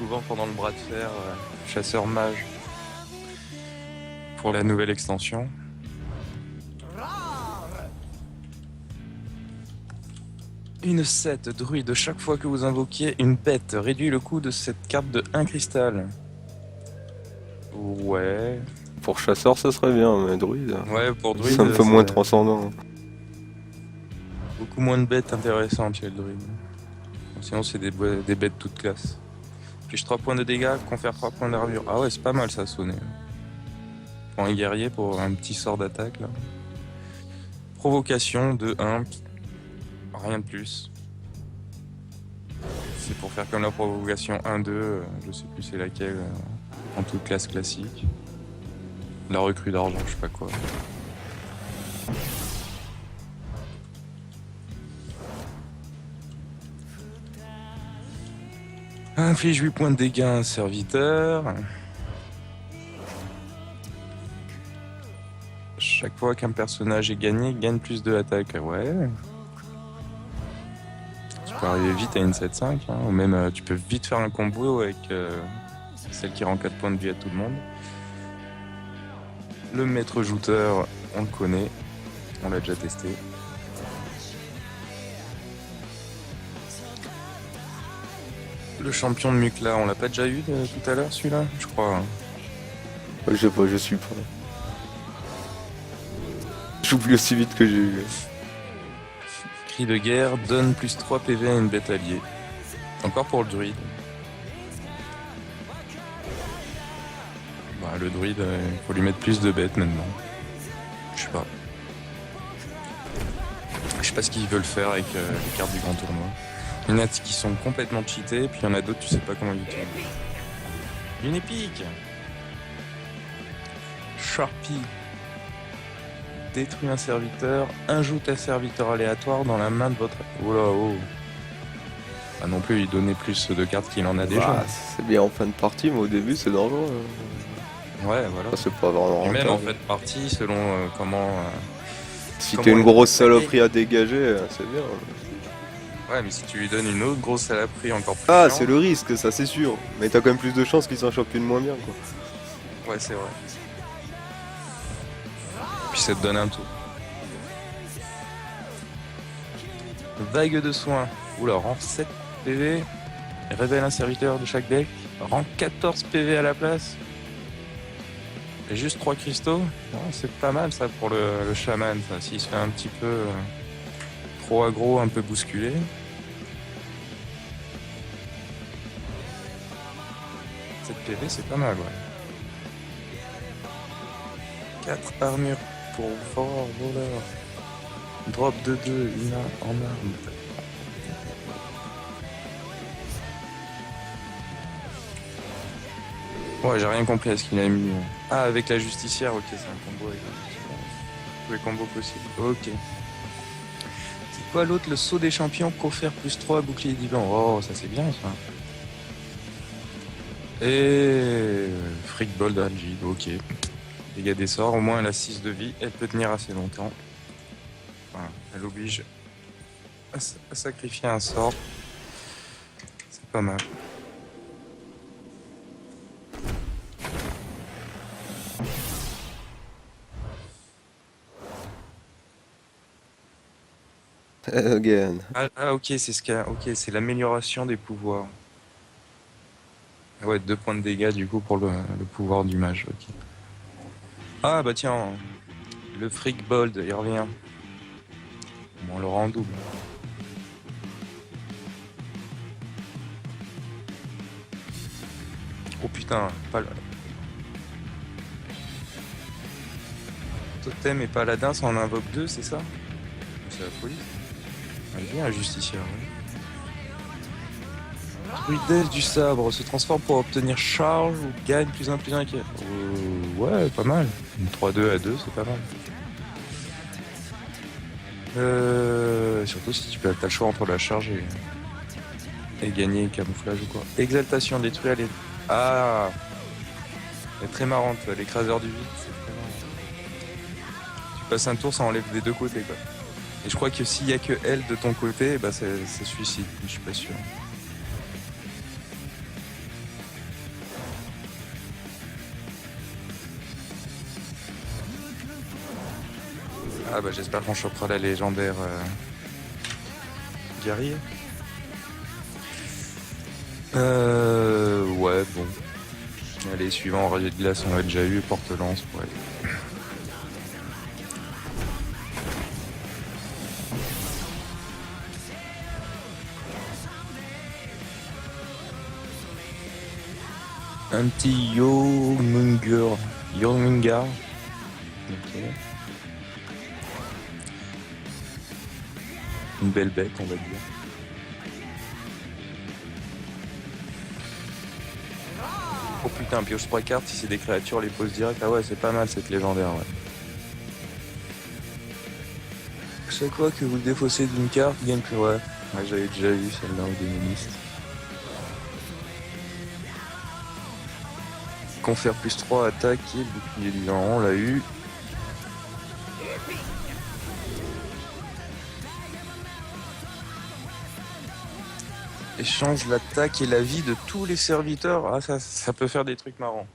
souvent pendant le bras de fer chasseur mage pour la nouvelle extension. Une 7 druide, chaque fois que vous invoquiez une bête, réduit le coût de cette carte de 1 cristal. Ouais. Pour chasseur, ça serait bien, mais druide. Ouais, pour druide. Ça me fait moins transcendant. Beaucoup moins de bêtes intéressantes chez le druide. Sinon, c'est des bêtes toutes classes. Puis 3 points de dégâts, confère 3 points d'armure. Ah ouais, c'est pas mal ça, sonner. Pour un guerrier, pour un petit sort d'attaque là. Provocation de 1. Rien de plus. C'est pour faire comme la provocation 1-2, je sais plus c'est laquelle, en toute classe classique. La recrue d'argent, je sais pas quoi. Inflige 8 points de dégâts à un serviteur. Chaque fois qu'un personnage est gagné, il gagne plus de attaque. Ouais. Tu peux arriver vite à une 7-5, hein, ou même tu peux vite faire un combo avec celle qui rend 4 points de vie à tout le monde. Le maître jouteur, on le connaît, on l'a déjà testé. Le champion de Mukla, on l'a pas déjà eu tout à l'heure celui-là, je crois. Je sais pas, je suis pas. J'oublie aussi vite que j'ai eu. Cri de guerre, donne plus 3 PV à une bête alliée. Encore pour le druide. Bah, le druide, il faut lui mettre plus de bêtes maintenant. Je sais pas. Je sais pas ce qu'ils veulent faire avec les cartes du grand tournoi. Il y en a qui sont complètement cheatés, puis il y en a d'autres, tu sais pas comment ils utilisent. Une épique. Sharpie. Détruit un serviteur, ajoute un serviteur aléatoire dans la main de votre... Oh là, oh. Ah non plus, il donnait plus de cartes qu'il en a déjà. Ah, c'est bien en fin de partie, mais au début, c'est dangereux. Ouais, voilà. Ça, c'est pas vraiment Et même en rentable. fait partie, selon comment... Si comment t'as une il grosse est saloperie à dégager, c'est bien. Ouais, mais si tu lui donnes une autre grosse saloperie encore plus Ah, chiante- c'est le risque, ça c'est sûr. Mais t'as quand même plus de chances qu'il s'en chope une moins bien, quoi. Ouais, c'est vrai. Puis ça te donne un tour. Vague de soins. Oula, rang 7 PV. Révèle un serviteur de chaque deck. Rang 14 PV à la place. Et juste 3 cristaux. Non, c'est pas mal ça pour le chaman. Ça. S'il se fait un petit peu trop aggro, un peu bousculé. Cette PV, c'est pas mal, ouais. 4 armures pour fort voleur. Drop de 2, une arme en arme. Ouais, j'ai rien compris à ce qu'il a mis. Ah, avec la justicière, ok, c'est un combo avec la justicière. Tous les combos possibles, ok. C'est quoi l'autre? Le saut des champions, coffert plus 3, bouclier divin. Oh, ça c'est bien ça. Et Freak Bold Algae, ok. Dégâts des sorts, au moins elle a 6 de vie, elle peut tenir assez longtemps. Voilà, elle oblige à sacrifier un sort. C'est pas mal. Again. Ok, c'est ce qu'il y a. Ok, c'est l'amélioration des pouvoirs. Ouais, 2 points de dégâts du coup pour le pouvoir du mage. Ok. Ah bah tiens, le Freak Bold, il revient. Bon, on le rend en double. Oh putain, pas le... Totem et paladin, ça en invoque 2, c'est ça? C'est la folie. Vas-y, un justicier, ouais. Druidesse du sabre se transforme pour obtenir charge ou gagne plus 1 plus 1 qui... ouais, pas mal. Une 3-2 à 2, c'est pas mal. Surtout si tu peux, t'as le choix entre la charge et gagner camouflage ou quoi. Exaltation détruire les... Ah, elle est très marrante, l'écraseur du vide, c'est très marrant. Tu passes un tour, ça enlève des deux côtés, quoi. Et je crois que s'il y a que elle de ton côté, bah c'est suicide, je suis pas sûr. Ah bah j'espère qu'on chopera la légendaire guerrier. Ouais, bon. Allez, suivant, radier de glace, on l'a déjà eu, porte-lance, ouais. Un petit Jormungar. Jormungar. Ok. Une belle bête, on va dire. Oh putain, pioche 3 cartes, si c'est des créatures, les poses direct. Ah ouais, c'est pas mal cette légendaire, ouais. Chaque fois que vous défaussez d'une carte, gagne plus. Ouais, j'avais déjà vu celle-là au démoniste. Confère plus 3 attaque et bouclier du vent, on l'a eu. Échange l'attaque et la vie de tous les serviteurs. Ah, ça peut faire des trucs marrants.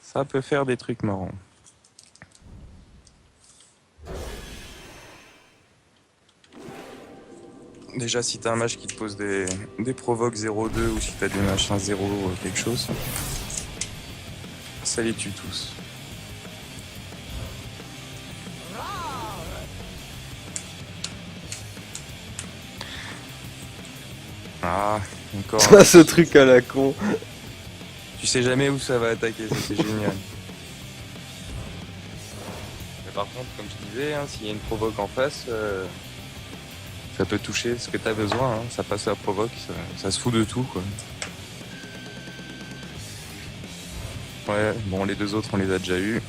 Ça peut faire des trucs marrants. Déjà, si t'as un match qui te pose des provoques 0-2 ou si t'as des machins 0 quelque chose, ça les tue tous. Ah, encore un. Ce truc à la con. Tu sais jamais où ça va attaquer, ça c'est génial. Mais par contre, comme je disais, hein, s'il y a une provoque en face, ça peut toucher ce que t'as besoin. Hein. Ça passe à la provoque, ça se fout de tout, quoi. Ouais, bon, les deux autres, on les a déjà eus.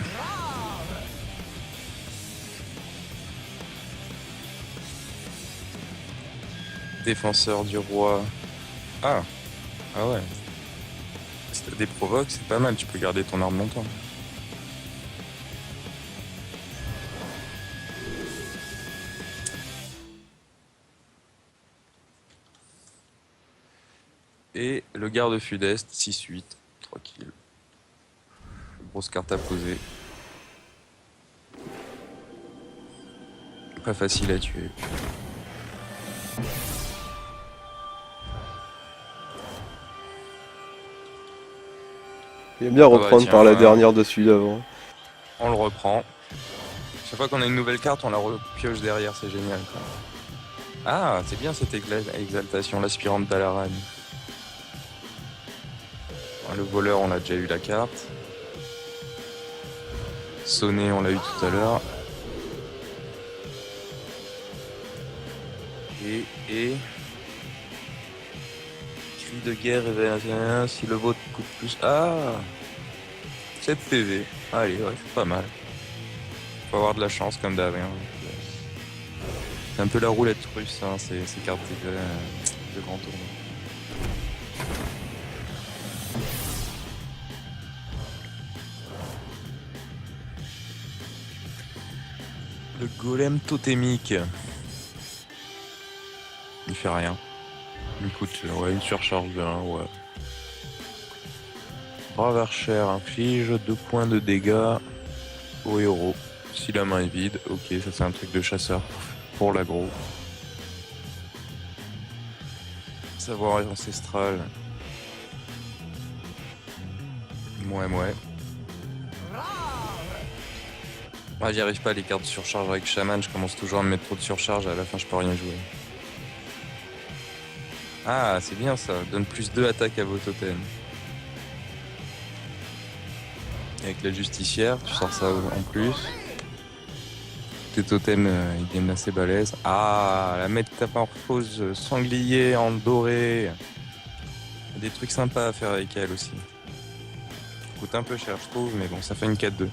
Défenseur du roi. Ah, ah ouais. Si t'as des provoques, c'est pas mal, tu peux garder ton arme longtemps. Et le garde Fudest, 6-8, tranquille. Grosse carte à poser. Pas facile à tuer. Il aime bien reprendre tiens, par la dernière de celui d'avant. On le reprend. Chaque fois qu'on a une nouvelle carte, on la repioche derrière, c'est génial. Quoi. Ah, c'est bien cette exaltation, l'aspirante d'Alaran. Le voleur, on a déjà eu la carte. Sonné, on l'a eu tout à l'heure. Et... Cri de guerre, révélation, si le vôtre coûte plus... Ah 7 PV. Allez, ouais, c'est pas mal. Faut avoir de la chance comme d'hab. Hein. C'est un peu la roulette russe, hein, ces cartes de grand tournoi. Le golem totémique. Il fait rien. Écoute, ouais, une surcharge de 1, ouais. Brave archer inflige 2 points de dégâts au héros. Si la main est vide, ok, ça c'est un truc de chasseur pour l'aggro. Savoir ancestral. Ouais. J'y arrive pas les cartes de surcharge avec chaman, je commence toujours à me mettre trop de surcharge, à la fin je peux rien jouer. Ah, c'est bien ça, donne plus 2 attaques à vos totems. Avec la justicière, tu sors ça en plus. Tes totems, ils deviennent assez balèzes. Ah, la métamorphose sanglier en doré. Il y a des trucs sympas à faire avec elle aussi. Ça coûte un peu cher, je trouve, mais bon, ça fait une 4-2.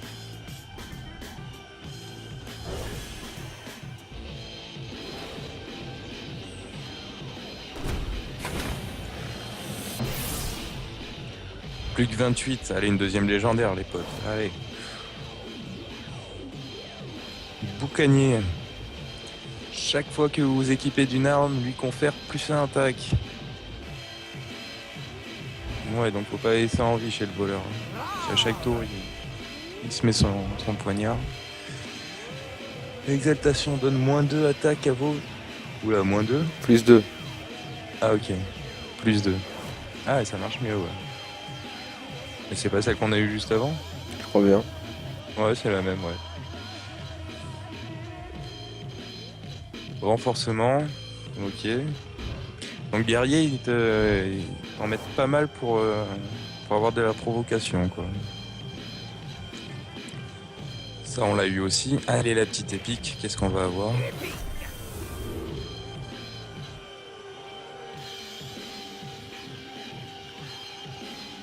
Plus que 28, allez, une deuxième légendaire, les potes. Allez. Boucanier. Chaque fois que vous vous équipez d'une arme, lui confère plus 1 attaque. Ouais, donc faut pas laisser en vie chez le voleur. À chaque tour, il se met son poignard. Exaltation donne -2 attaque à vos... Oula, -2. Plus 2. Ah ok. +2. Ah, ça marche mieux, ouais. Mais c'est pas celle qu'on a eu juste avant? Je crois bien. Ouais, c'est la même, ouais. Renforcement. Ok. Donc guerrier, ils t'en mettent pas mal pour avoir de la provocation, quoi. Ça, on l'a eu aussi. Allez, la petite épique, qu'est-ce qu'on va avoir?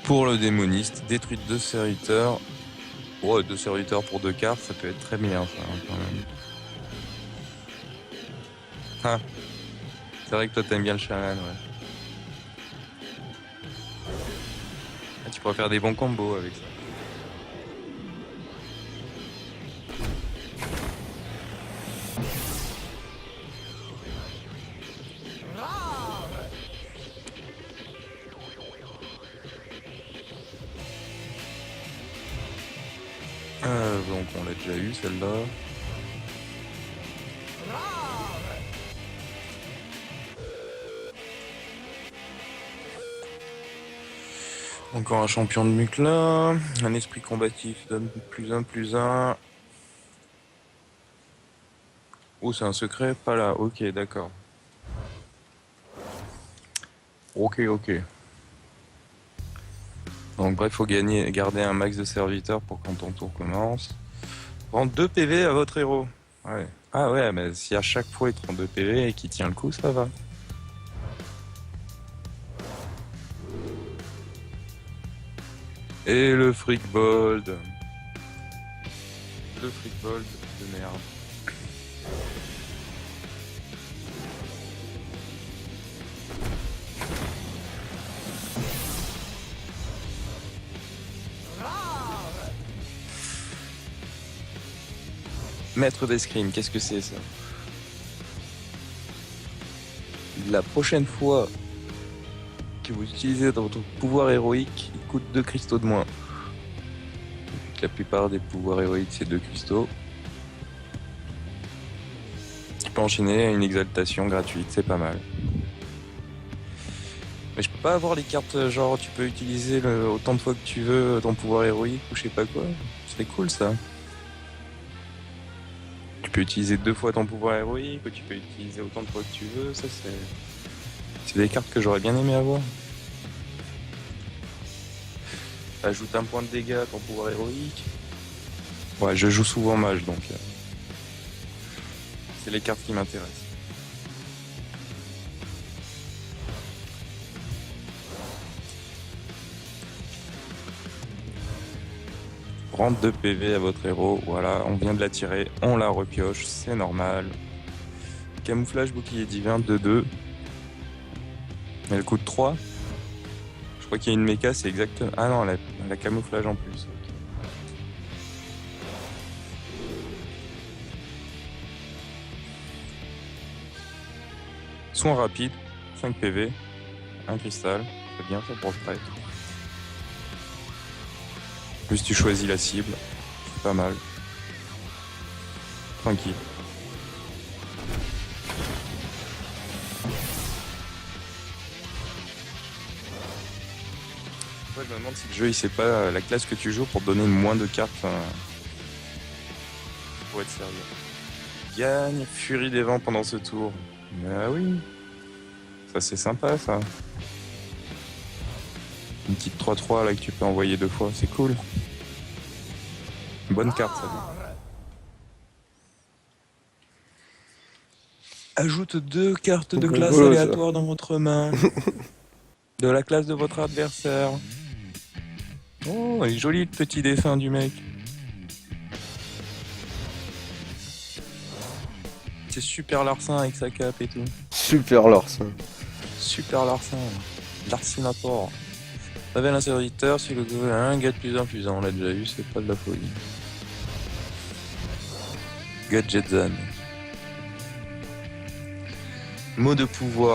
Pour le démoniste, détruite 2 serviteurs. Ouais, 2 serviteurs pour 2 cartes, ça peut être très bien, ça, hein, quand même. Ah, c'est vrai que toi, t'aimes bien le chaman, ouais. Ah, tu pourrais faire des bons combos avec ça. Donc on l'a déjà eu celle-là. Encore un champion de Muclin. Un esprit combatif donne +1/+1. Oh, c'est un secret? Pas là. Ok, d'accord. Ok. Donc bref, faut garder un max de serviteurs pour quand ton tour commence. Rendre 2 PV à votre héros. Ouais. Ah ouais, mais si à chaque fois il te rend 2 PV et qu'il tient le coup, ça va. Et le Freak Bold. Le Freak Bold de merde. Maître d'escrime, qu'est-ce que c'est ça? La prochaine fois que vous utilisez dans votre pouvoir héroïque, il coûte 2 cristaux de moins. La plupart des pouvoirs héroïques, c'est 2 cristaux. Tu peux enchaîner une exaltation gratuite, c'est pas mal. Mais je peux pas avoir les cartes, genre tu peux utiliser autant de fois que tu veux ton pouvoir héroïque ou je sais pas quoi. C'est cool ça. Tu peux utiliser 2 fois ton pouvoir héroïque ou tu peux utiliser autant de fois que tu veux, ça c'est des cartes que j'aurais bien aimé avoir. Ajoute un point de dégâts à ton pouvoir héroïque. Ouais, je joue souvent mage donc c'est les cartes qui m'intéressent. Rendre 2 PV à votre héros, voilà, on vient de la tirer, on la repioche, c'est normal. Camouflage bouclier divin 2/2. Elle coûte 3. Je crois qu'il y a une méca, c'est exactement... Ah non, elle a camouflage en plus. Soin rapide, 5 PV, 1 cristal, c'est bien fait pour le prêtre. Plus tu choisis la cible, c'est pas mal. Tranquille. Je me demande si le jeu il sait pas la classe que tu joues pour te donner moins de cartes pour être sérieux. Gagne Furie des Vents pendant ce tour. Ah oui, ça c'est sympa ça. Une petite 3/3 là que tu peux envoyer 2 fois, c'est cool. Bonne carte ça. Ajoute 2 cartes de classe aléatoires dans votre main. De la classe de votre adversaire. Oh, il est joli le petit dessin du mec. C'est super Larcin avec sa cape et tout. Super Larcin. Super Larcin. Larcinator. Révèle un serviteur, si le gouvernement gadget +1/+1. On l'a déjà eu, c'est pas de la folie. Gadgetzan. Mot de pouvoir.